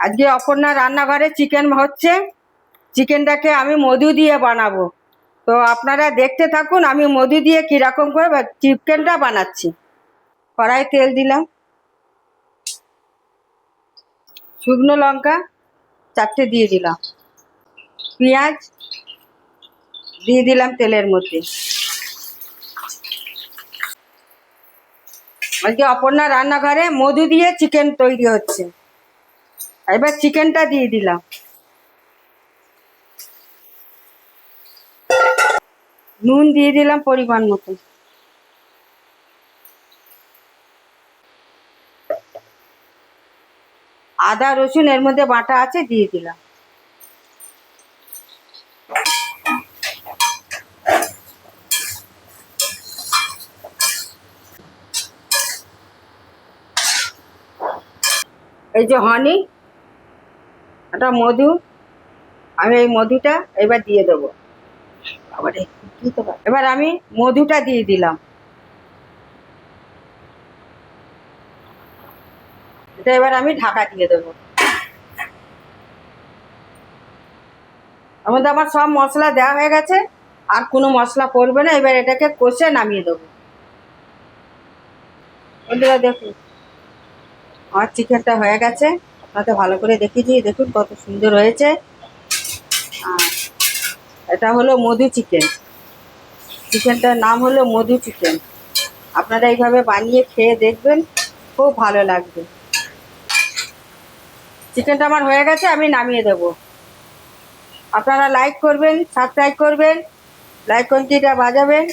আজকে অপর্ণা রান্নাঘরে চিকেন হচ্ছে। চিকেনটাকে আমি মধু দিয়ে বানাবো, তো আপনারা দেখতে থাকুন আমি মধু দিয়ে কীরকম করে চিকেনটা বানাচ্ছি। কড়াই তেল দিলাম, শুকনো লঙ্কা 4টে দিয়ে দিলাম, পেঁয়াজ দিয়ে দিলাম তেলের মধ্যে। আজকে অপর্ণা রান্নাঘরে মধু দিয়ে চিকেন তৈরি হচ্ছে। এবার চিকেনটা দিয়ে দিলাম, নুন দিয়ে দিলাম পরিমাণ মতো, আদা রসুন এর মধ্যে বাটা আছে দিয়ে দিলাম। এই যে হানি, এটা মধু, আমি এই মধুটা এবার দিয়ে দেবো। এবার আমি মধুটা দিয়ে দিলাম, এটা এবার আমি ঢাকা দিয়ে দেবো। তার মধ্যে আমার সব মশলা দেওয়া হয়ে গেছে, আর কোনো মশলা পড়বে না। এবার এটাকে কষে নামিয়ে দেবো। বন্ধুরা দেখুন আমার চিকেনটা হয়ে গেছে, আপনাকে ভালো করে দেখিয়েছি, দেখুন কত সুন্দর হয়েছে। আর এটা হলো মধু চিকেন, চিকেনটার নাম হলো মধু চিকেন। আপনারা এইভাবে বানিয়ে খেয়ে দেখবেন, খুব ভালো লাগবে। চিকেনটা আমার হয়ে গেছে, আমি নামিয়ে দেবো। আপনারা লাইক করবেন, সাবস্ক্রাইব করবেন, লাইক ঘন্টিটা বাজাবেন।